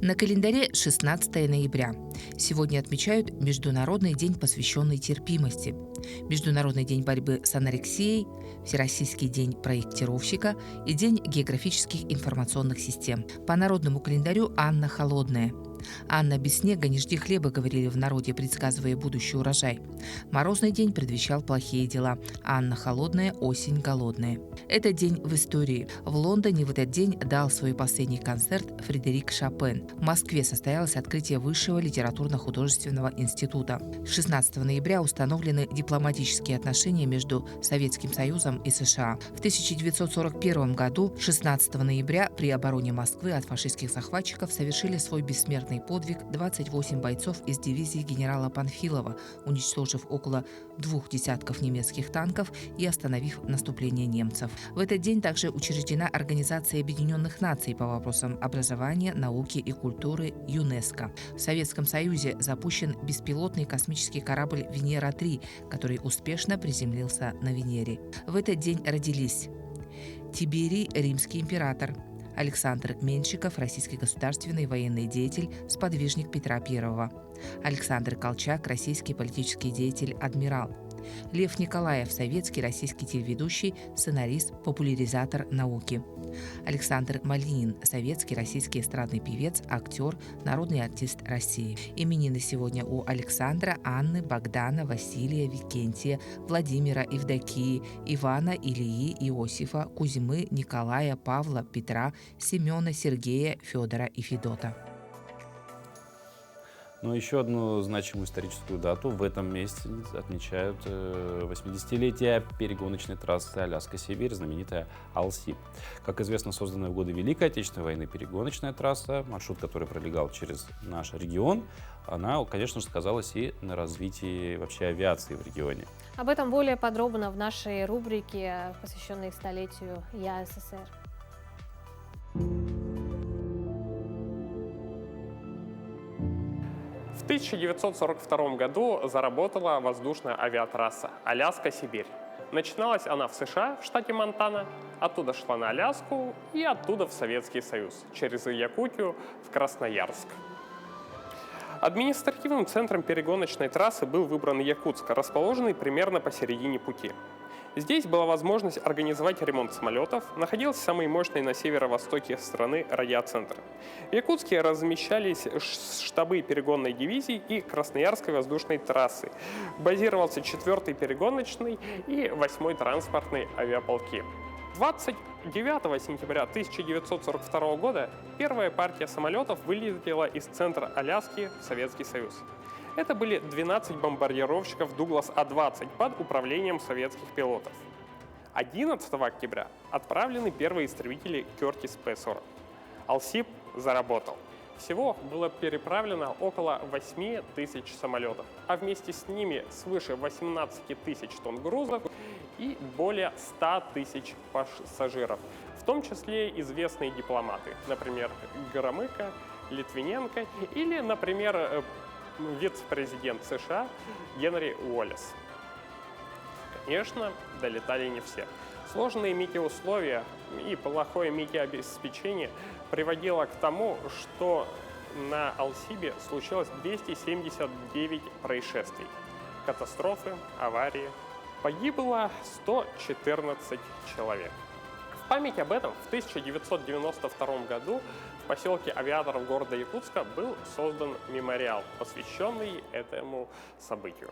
На календаре 16 ноября. Сегодня отмечают Международный день, посвященный терпимости, Международный день борьбы с анорексией, Всероссийский день проектировщика и День географических информационных систем. По народному календарю Анна Холодная. «Анна, без снега не жди хлеба», говорили в народе, предсказывая будущий урожай. Морозный день предвещал плохие дела. Анна Холодная, осень голодная. Это день в истории. В Лондоне в этот день дал свой последний концерт Фредерик Шопен. В Москве состоялось открытие Высшего литературно-художественного института. 16 ноября установлены дипломатические отношения между Советским Союзом и США. В 1941 году, 16 ноября, при обороне Москвы от фашистских захватчиков совершили свой бессмертный подвиг 28 бойцов из дивизии генерала Панфилова, уничтожив около 2 десятков немецких танков и остановив наступление немцев. В этот день также учреждена Организация Объединенных Наций по вопросам образования, науки и культуры ЮНЕСКО. В Советском Союзе запущен беспилотный космический корабль «Венера-3», который успешно приземлился на Венере. В этот день родились Тиберий, римский император; Александр Меньшиков, российский государственный военный деятель, сподвижник Петра I; Александр Колчак, российский политический деятель, адмирал; Лев Николаев, советский российский телеведущий, сценарист, популяризатор науки; Александр Малинин, советский российский эстрадный певец, актер, народный артист России. Именины сегодня у Александра, Анны, Богдана, Василия, Викентия, Владимира, Евдокии, Ивана, Ильи, Иосифа, Кузьмы, Николая, Павла, Петра, Семена, Сергея, Федора и Федота. Но еще одну значимую историческую дату в этом месяце отмечают 80-летие перегоночной трассы Аляска-Сибирь, знаменитая Алсиб. Как известно, созданная в годы Великой Отечественной войны перегоночная трасса, маршрут, который пролегал через наш регион, она, конечно же, сказалась и на развитии вообще авиации в регионе. Об этом более подробно в нашей рубрике, посвященной столетию ЯССР. В 1942 году заработала воздушная авиатрасса Аляска-Сибирь. Начиналась она в США, в штате Монтана, оттуда шла на Аляску и оттуда в Советский Союз, через Якутию в Красноярск. Административным центром перегоночной трассы был выбран Якутск, расположенный примерно посередине пути. Здесь была возможность организовать ремонт самолетов, находился самый мощный на северо-востоке страны радиоцентр. В Якутске размещались штабы перегонной дивизии и Красноярской воздушной трассы. Базировался 4-й перегоночный и 8-й транспортный авиаполки. 29 сентября 1942 года первая партия самолетов вылетела из центра Аляски в Советский Союз. Это были 12 бомбардировщиков Дуглас А-20 под управлением советских пилотов. 11 октября отправлены первые истребители Кертис П-40. Алсиб заработал. Всего было переправлено около 8 тысяч самолетов, а вместе с ними свыше 18 тысяч тонн грузов и более 100 тысяч пассажиров, в том числе известные дипломаты, например, Громыко, Литвиненко или, например, вице-президент США Генри Уоллес. Конечно, долетали не все. Сложные метеоусловия и плохое метеообеспечение приводило к тому, что на Алсибе случилось 279 происшествий, катастрофы, аварии. Погибло 114 человек. В память об этом в 1992 году в поселке Авиаторов города Якутска был создан мемориал, посвященный этому событию.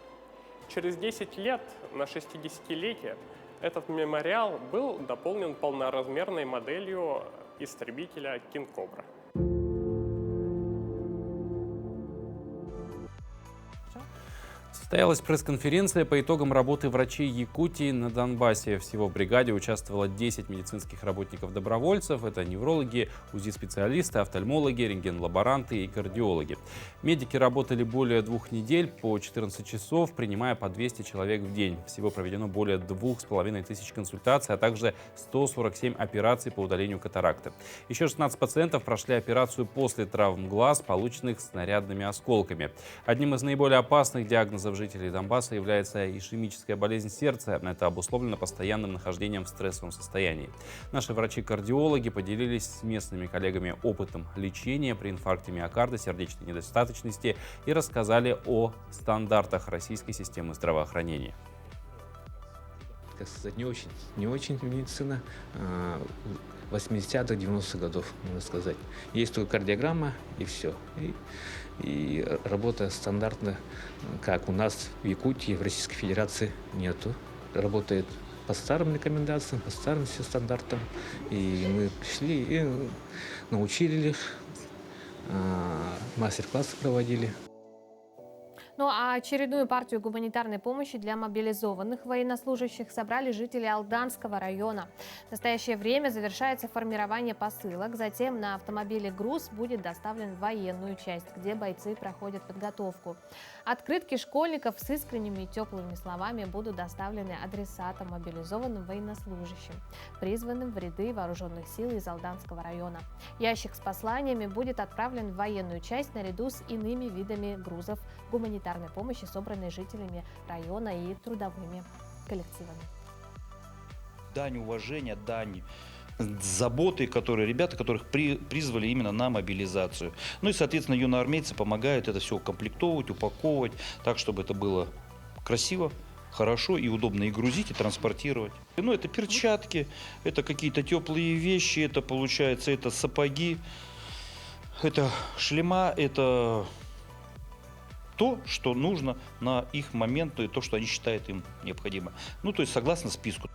Через 10 лет, на 60-летие, этот мемориал был дополнен полноразмерной моделью истребителя King Cobra. Состоялась пресс-конференция по итогам работы врачей Якутии на Донбассе. Всего в бригаде участвовало 10 медицинских работников-добровольцев. Это неврологи, УЗИ-специалисты, офтальмологи, рентген-лаборанты и кардиологи. Медики работали более 2 недель по 14 часов, принимая по 200 человек в день. Всего проведено более 2500 консультаций, а также 147 операций по удалению катаракты. Еще 16 пациентов прошли операцию после травм глаз, полученных снарядными осколками. Одним из наиболее опасных диагнозов жителей Донбасса является ишемическая болезнь сердца. Это обусловлено постоянным нахождением в стрессовом состоянии. Наши врачи-кардиологи поделились с местными коллегами опытом лечения при инфаркте миокарда, сердечной недостаточности и рассказали о стандартах российской системы здравоохранения. Как сказать, не очень медицина 80-х, 90-х годов, можно сказать. Есть только кардиограмма и все. И работа стандартно, как у нас в Якутии, в Российской Федерации, нету. Работает по старым рекомендациям, по старым все стандартам. И мы пришли и научили их, мастер-классы проводили. Ну а очередную партию гуманитарной помощи для мобилизованных военнослужащих собрали жители Алданского района. В настоящее время завершается формирование посылок. Затем на автомобиле груз будет доставлен в военную часть, где бойцы проходят подготовку. Открытки школьников с искренними и теплыми словами будут доставлены адресатам мобилизованным военнослужащим, призванным в ряды вооруженных сил из Алданского района. Ящик с посланиями будет отправлен в военную часть наряду с иными видами грузов гуманитарной помощи, собранной жителями района и трудовыми коллективами. Дань уважения, дань заботы, ребята, которых призвали именно на мобилизацию. Ну и, соответственно, юноармейцы помогают это все укомплектовывать, упаковывать, так, чтобы это было красиво, хорошо и удобно и грузить, и транспортировать. Ну, это перчатки, это какие-то теплые вещи, это, получается, это сапоги, это шлема, это то, что нужно на их момент, и то, что они считают им необходимо. Ну, то есть, согласно списку.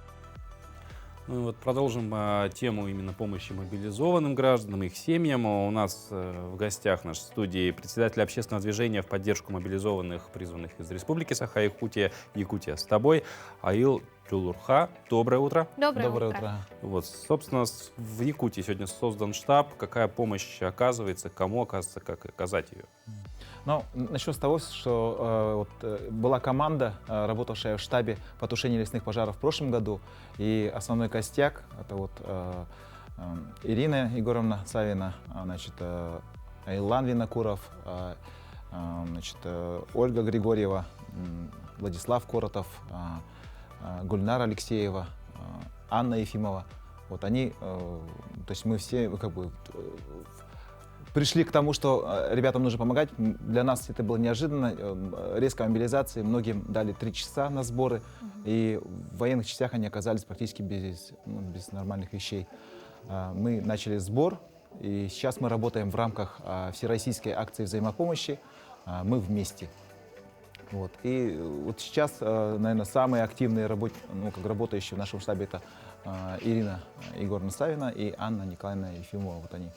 Ну, вот продолжим тему именно помощи мобилизованным гражданам, их семьям. У нас в гостях в нашей студии председатель общественного движения в поддержку мобилизованных, призванных из Республики Саха-Якутия, Якутия с тобой, Аил Тюлурха. Доброе утро. Доброе утро. Вот, собственно, в Якутии сегодня создан штаб. Какая помощь оказывается, кому оказывается, как оказать ее? Ну, начну с того, что была команда, работавшая в штабе по тушению лесных пожаров в прошлом году, и основной костяк — это Ирина Егоровна Савина, Айлан Винокуров, Ольга Григорьева, Владислав Коротов, Гульнара Алексеева, Анна Ефимова. Вот они, то есть мы все пришли к тому, что ребятам нужно помогать. Для нас это было неожиданно. Резкая мобилизация. Многим дали 3 часа на сборы. И в военных частях они оказались практически без нормальных вещей. Мы начали сбор. И сейчас мы работаем в рамках всероссийской акции взаимопомощи «Мы вместе». Вот. И вот сейчас, наверное, самые активные работающие в нашем штабе — это Ирина Егоровна Савина и Анна Николаевна Ефимова. Вот они.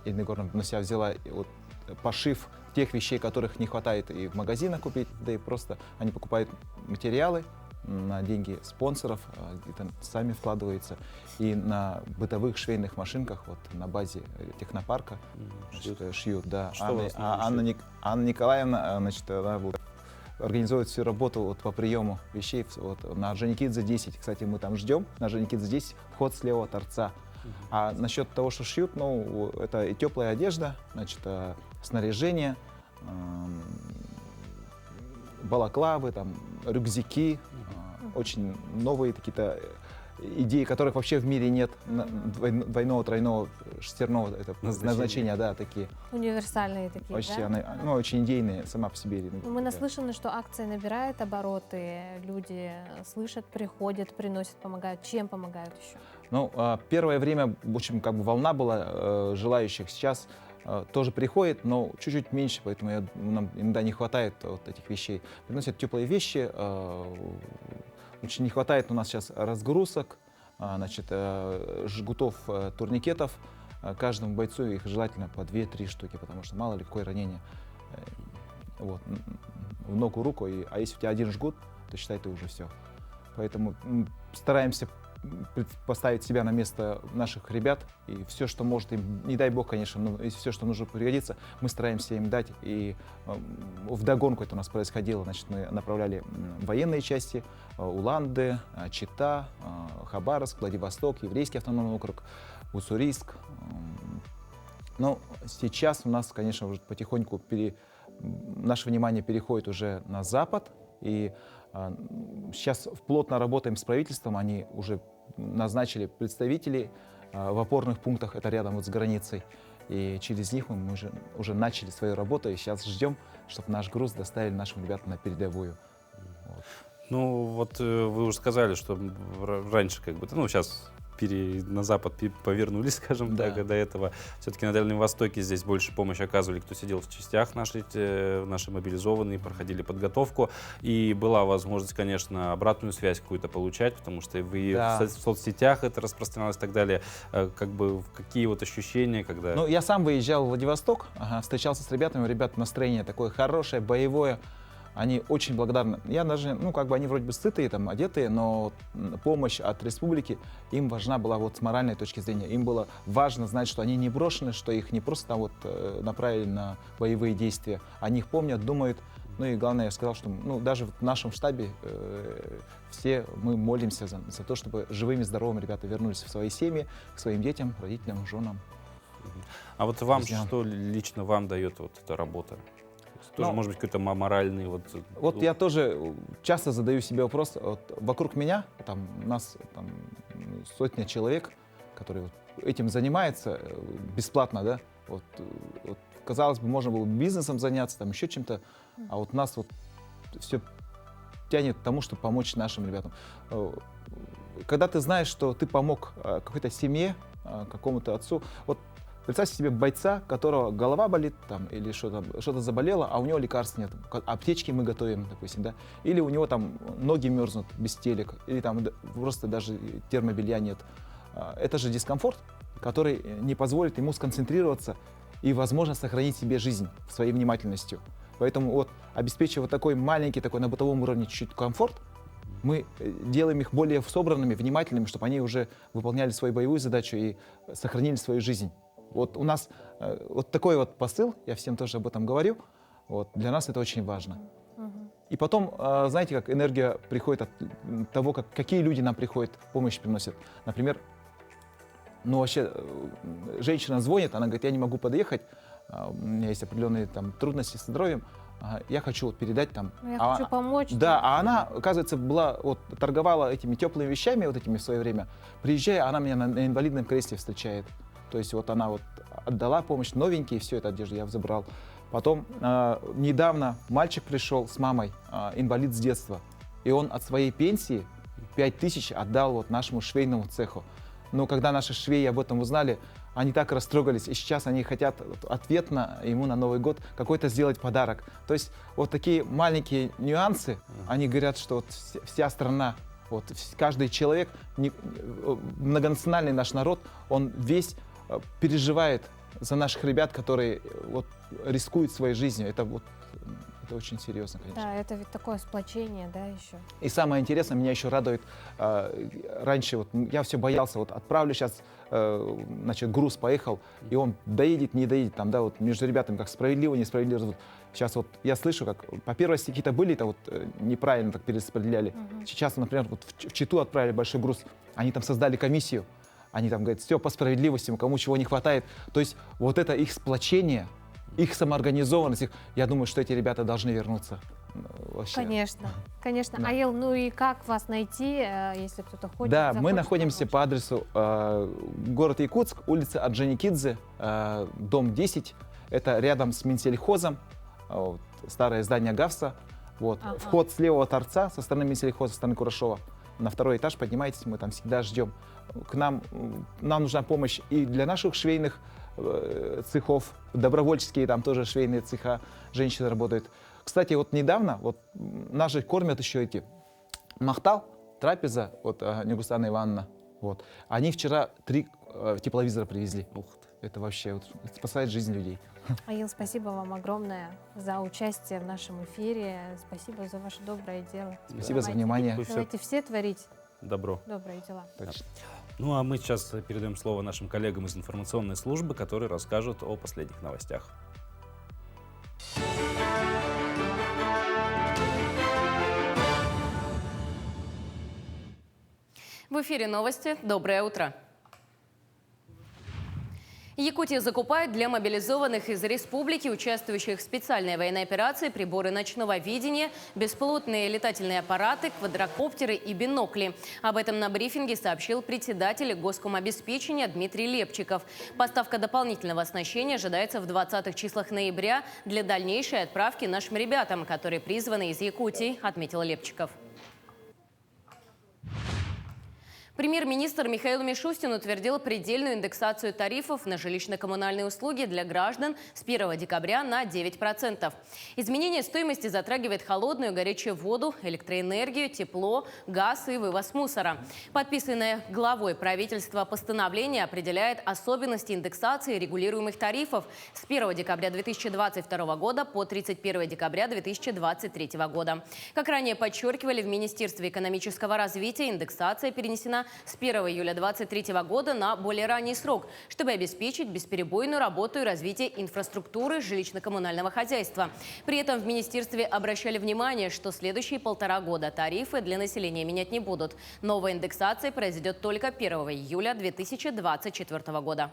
Ирина Егоровна на себя взяла пошив тех вещей, которых не хватает и в магазинах купить, да и просто они покупают материалы, на деньги спонсоров, где-то сами вкладываются. И на бытовых швейных машинках, вот на базе технопарка, шьют, да. Анна Николаевна, значит, она организует всю работу вот по приему вещей вот, на Орджоникидзе 10. Кстати, мы там ждем, на Орджоникидзе 10, вход с левого торца. А насчет того, что шьют, ну, это и теплая одежда, значит, снаряжение, балаклавы, там, рюкзаки, очень новые какие-то идеи, которых вообще в мире нет, двойного, тройного, шестерного назначения, да, такие. Универсальные такие, вообще, да? Ну, очень идейные сама по себе. Мы наслышаны, что акция набирает обороты, люди слышат, приходят, приносят, помогают. Чем помогают еще? Ну, первое время, в общем, как бы волна была желающих. Сейчас тоже приходит, но чуть-чуть меньше, поэтому нам иногда не хватает вот этих вещей. Приносят теплые вещи. Очень не хватает у нас сейчас разгрузок, значит, жгутов, турникетов. Каждому бойцу их желательно по 2-3 штуки, потому что мало ли какое ранение. Вот, в ногу, руку, а если у тебя один жгут, то считай, ты уже все. Поэтому стараемся поставить себя на место наших ребят, и все, что может им, не дай бог, конечно, но если все, что нужно пригодится, мы стараемся им дать. И вдогонку это у нас происходило, значит, мы направляли военные части, Уланды, Чита, Хабаровск, Владивосток, Еврейский автономный округ, Уссурийск. Но сейчас у нас, конечно, уже потихоньку наше внимание переходит уже на Запад, и сейчас плотно работаем с правительством, они уже назначили представителей в опорных пунктах, это рядом вот с границей, и через них мы уже начали свою работу, и сейчас ждем, чтобы наш груз доставили нашим ребятам на передовую. Вот. Ну вот вы уже сказали, что раньше как бы, ну сейчас на Запад повернулись, скажем так, до этого. Все-таки на Дальнем Востоке здесь больше помощи оказывали, кто сидел в частях наши мобилизованные, проходили подготовку. И была возможность, конечно, обратную связь какую-то получать, потому что вы в соцсетях это распространялось и так далее. Как бы какие вот ощущения, когда... Ну, я сам выезжал в Владивосток, встречался с ребятами, у ребят настроение такое хорошее, боевое. Они очень благодарны. Я даже, ну, как бы они вроде бы сытые, там, одетые, но помощь от республики им важна была вот с моральной точки зрения. Им было важно знать, что они не брошены, что их не просто там вот направили на боевые действия. Они их помнят, думают. Ну и главное, я сказал, что даже в нашем штабе все мы молимся за то, чтобы живыми, здоровыми ребята вернулись в свои семьи, к своим детям, родителям, женам. А вот вам, что лично вам дает вот эта работа? Тоже, может быть, какой-то моральный... Вот я тоже часто задаю себе вопрос. Вот вокруг меня, там, у нас там, сотня человек, которые вот этим занимаются бесплатно, да? Вот, казалось бы, можно было бизнесом заняться, там, еще чем-то, а вот нас вот все тянет к тому, чтобы помочь нашим ребятам. Когда ты знаешь, что ты помог какой-то семье, какому-то отцу, вот представьте себе бойца, которого голова болит там, или что-то заболело, а у него лекарств нет. Аптечки мы готовим, допустим, да? Или у него там ноги мерзнут без телек, или там просто даже термобелья нет. Это же дискомфорт, который не позволит ему сконцентрироваться и, возможно, сохранить себе жизнь своей внимательностью. Поэтому вот, обеспечивая вот такой маленький, такой на бытовом уровне чуть-чуть комфорт, мы делаем их более собранными, внимательными, чтобы они уже выполняли свою боевую задачу и сохранили свою жизнь. Вот у нас вот такой вот посыл, я всем тоже об этом говорю, вот, для нас это очень важно. И потом, знаете, как энергия приходит от того, какие люди нам приходят, помощь приносят. Например, вообще, женщина звонит, она говорит, я не могу подъехать, у меня есть определенные там трудности со здоровьем, я хочу вот передать там. Я хочу помочь. Да, а она, оказывается, торговала этими теплыми вещами вот этими в свое время. Приезжая, она меня на инвалидном кресле встречает. То есть вот она вот отдала помощь, новенькие, все это одежду я забрал. Потом недавно мальчик пришел с мамой, инвалид с детства, и он от своей пенсии 5000 отдал вот нашему швейному цеху. Но когда наши швеи об этом узнали, они так растрогались, и сейчас они хотят ответно ему на Новый год какой-то сделать подарок. То есть вот такие маленькие нюансы, они говорят, что вот вся страна, вот каждый человек, многонациональный наш народ, он весь переживает за наших ребят, которые вот рискуют своей жизнью. Это Это очень серьезно, конечно. Да, это ведь такое сплочение, да, еще. И самое интересное, меня еще радует, раньше вот я все боялся, вот отправлю сейчас, значит, груз поехал, и он доедет, не доедет, там, да, вот между ребятами как справедливо, несправедливо. Сейчас вот я слышу, как по первости какие-то были, это вот неправильно так перераспределяли. Сейчас, например, вот в Читу отправили большой груз, они там создали комиссию, они там говорят, все по справедливости, кому чего не хватает. То есть вот это их сплочение, их самоорганизованность, я думаю, что эти ребята должны вернуться. Вообще. Конечно, конечно. Да. Аил, ну и как вас найти, если кто-то хочет? Да, мы захочет находимся помочь? по адресу город Якутск, улица Орджоникидзе, дом 10. Это рядом с Минсельхозом, вот, старое здание ГАВСа. Вот. Ага. Вход с левого торца со стороны Минсельхоза, со стороны Курашова. На второй этаж поднимайтесь, мы там всегда ждем. Нам нужна помощь и для наших швейных цехов, добровольческие там тоже швейные цеха, женщины работают. Кстати, вот недавно, вот нас же кормят еще эти Махтал, трапеза, вот Негустана Ивановна, вот. Они вчера 3 тепловизора привезли. Это вообще вот, спасает жизнь людей. Аил, спасибо вам огромное за участие в нашем эфире. Спасибо за ваше доброе дело. Спасибо за внимание. Давайте все творить Добро. добрые дела. Точно. Ну а мы сейчас передаем слово нашим коллегам из информационной службы, которые расскажут о последних новостях. В эфире новости. Доброе утро. Якутия закупает для мобилизованных из республики, участвующих в специальной военной операции, приборы ночного видения, беспилотные летательные аппараты, квадрокоптеры и бинокли. Об этом на брифинге сообщил председатель Госкомобеспечения Дмитрий Лепчиков. Поставка дополнительного оснащения ожидается в 20-х числах ноября для дальнейшей отправки нашим ребятам, которые призваны из Якутии, отметил Лепчиков. Премьер-министр Михаил Мишустин утвердил предельную индексацию тарифов на жилищно-коммунальные услуги для граждан с 1 декабря на 9%. Изменение стоимости затрагивает холодную и горячую воду, электроэнергию, тепло, газ и вывоз мусора. Подписанное главой правительства постановление определяет особенности индексации регулируемых тарифов с 1 декабря 2022 года по 31 декабря 2023 года. Как ранее подчеркивали в Министерстве экономического развития, индексация перенесена с 1 июля 2023 года на более ранний срок, чтобы обеспечить бесперебойную работу и развитие инфраструктуры жилищно-коммунального хозяйства. При этом в министерстве обращали внимание, что следующие 1,5 года тарифы для населения менять не будут. Новая индексация произойдет только 1 июля 2024 года.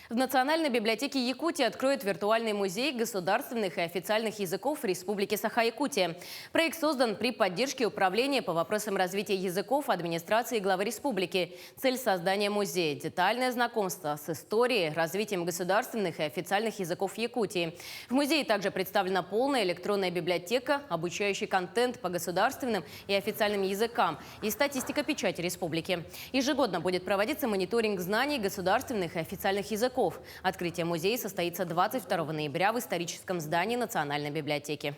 В Национальной библиотеке Якутии откроют виртуальный музей государственных и официальных языков Республики Саха-Якутия. Проект создан при поддержке Управления по вопросам развития языков администрации главы республики. Цель создания музея – детальное знакомство с историей, развитием государственных и официальных языков Якутии. В музее также представлена полная электронная библиотека, обучающий контент по государственным и официальным языкам и статистика печати республики. Ежегодно будет проводиться мониторинг знаний государственных и официальных языков. Открытие музея состоится 22 ноября в историческом здании Национальной библиотеки.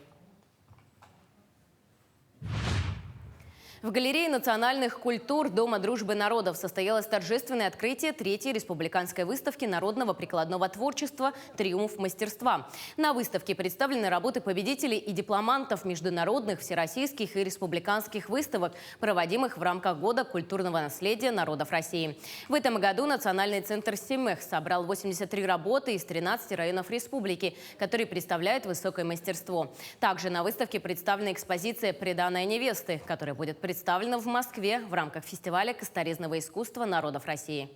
В галерее национальных культур Дома дружбы народов состоялось торжественное открытие 3-й республиканской выставки народного прикладного творчества «Триумф мастерства». На выставке представлены работы победителей и дипломантов международных, всероссийских и республиканских выставок, проводимых в рамках Года культурного наследия народов России. В этом году Национальный центр «Семех» собрал 83 работы из 13 районов республики, которые представляют высокое мастерство. Также на выставке представлена экспозиция «Приданая невесты», которая будет представлена в Москве в рамках фестиваля косторезного искусства народов России.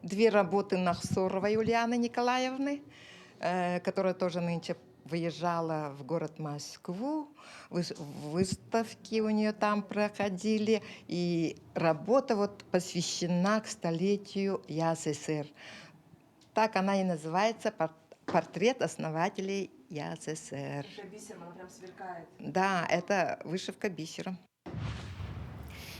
2 работы Нахсоровой Ульяны Николаевны, которая тоже нынче выезжала в город Москву. Выставки у нее там проходили. И работа вот посвящена к столетию ЯССР. Так она и называется «Портрет основателей ЯССР». Это бисером, она прям сверкает. Да, это вышивка бисером.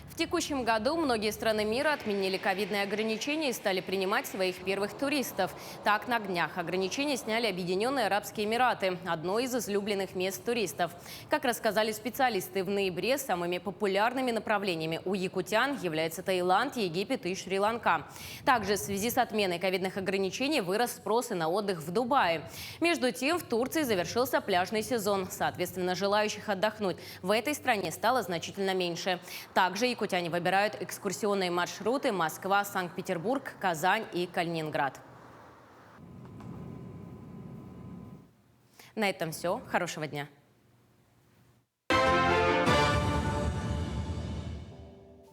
В текущем году многие страны мира отменили ковидные ограничения и стали принимать своих первых туристов. Так, на днях ограничения сняли Объединенные Арабские Эмираты, одно из излюбленных мест туристов. Как рассказали специалисты, в ноябре самыми популярными направлениями у якутян являются Таиланд, Египет и Шри-Ланка. Также в связи с отменой ковидных ограничений вырос спрос и на отдых в Дубае. Между тем, в Турции завершился пляжный сезон. Соответственно, желающих отдохнуть в этой стране стало значительно меньше. Также якутяне выбирают экскурсионные маршруты Москва, Санкт-Петербург, Казань и Калининград. На этом все. Хорошего дня.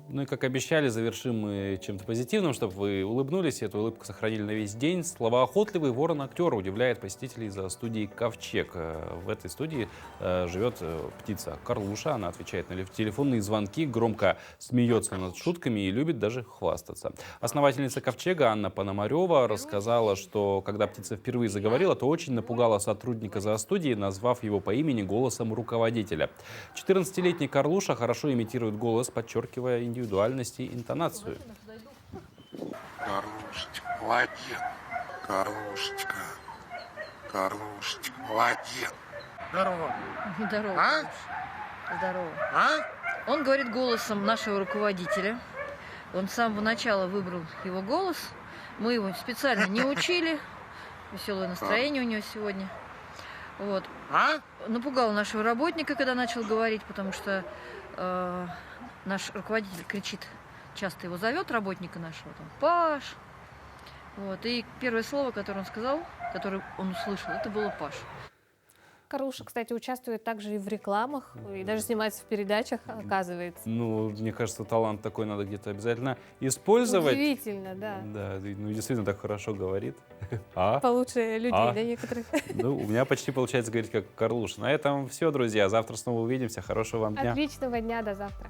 Ну и, как обещали, завершим мы чем-то позитивным, чтобы вы улыбнулись и эту улыбку сохранили на весь день. Словоохотливый ворон-актер удивляет посетителей за студией «Ковчег». В этой студии живет птица Карлуша. Она отвечает на телефонные звонки, громко смеется над шутками и любит даже хвастаться. Основательница «Ковчега» Анна Пономарева рассказала, что когда птица впервые заговорила, то очень напугала сотрудника за студией, назвав его по имени голосом руководителя. 14-летний Карлуша хорошо имитирует голос, подчеркивая индивидуальность и интонацию. Карлушечка, молодец. Карлушечка. Карлушечка, молодец. Здорово. Здорово. А? Здорово. А? Он говорит голосом нашего руководителя. Он с самого начала выбрал его голос. Мы его специально не учили. Веселое настроение у него сегодня. Вот. Напугал нашего работника, когда начал говорить, потому что наш руководитель кричит, часто его зовет, работника нашего, там, Паш. Вот. И первое слово, которое он сказал, которое он услышал, это было Паш. Карлуша, кстати, участвует также и в рекламах, и даже снимается в передачах, оказывается. Ну, мне кажется, талант такой надо где-то обязательно использовать. Удивительно, да. Да, ну действительно так хорошо говорит. Получше людей, да, некоторых. Ну, у меня почти получается говорить как Карлуша. На этом все, друзья. Завтра снова увидимся. Хорошего вам дня. Отличного дня, до завтра.